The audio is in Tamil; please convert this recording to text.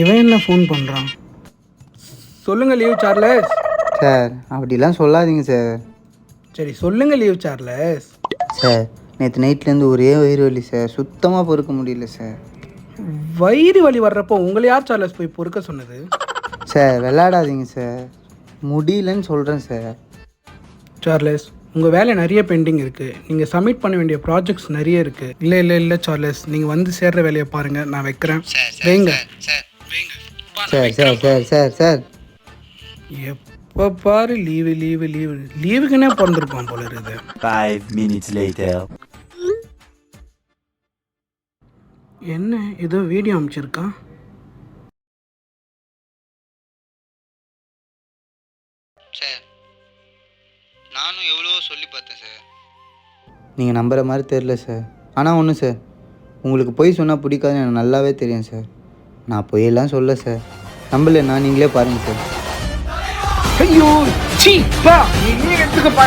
இவன் என்ன ஃபோன் பண்ணுறான்? சொல்லுங்க லீவ் சார்லஸ். சார் அப்படிலாம் சொல்லாதீங்க சார். சரி சொல்லுங்க லீவ் சார்லஸ். சார் நேற்று நைட்லேருந்து ஒரே வயிறு வலி சார், சுத்தமாக பொறுக்க முடியல சார். வயிறு வலி வர்றப்போ உங்களை யார் சார்லஸ் போய் பொறுக்க சொன்னது? சார் விளையாடாதீங்க சார், முடியலன்னு சொல்கிறேன் சார். சார்லஸ் உங்கள் வேலை நிறைய பெண்டிங் இருக்குது. நீங்கள் சப்மிட் பண்ண வேண்டிய ப்ராஜெக்ட்ஸ் நிறைய இருக்குது. இல்லை சார்லஸ், நீங்கள் வந்து சேர்ற வேலையை பாருங்கள். நான் வைக்கிறேன். வைங்க. Sir sir sir sir sir எப்போ பாரு லீவுக்குன்னே பிறந்திருப்பான் போல இருக்குது. 5 minutes later. என்ன ஏதோ வீடியோ அனுப்பிச்சிருக்கான்? சார் நானும் எவ்வளோ சொல்லி பார்த்தேன் சார், நீங்கள் நம்புகிற மாதிரி தெரில சார். ஆனால் ஒன்று சார், உங்களுக்கு பொய் சொன்னால் பிடிக்காதுன்னு எனக்கு நல்லாவே தெரியும் சார். நான் பொய்யெல்லாம் சொல்ல சார், நம்பலைன்னா நீங்களே பாருங்கள் சார். ஐயோ சீ பா, நீ எடுத்துக்கப்பா.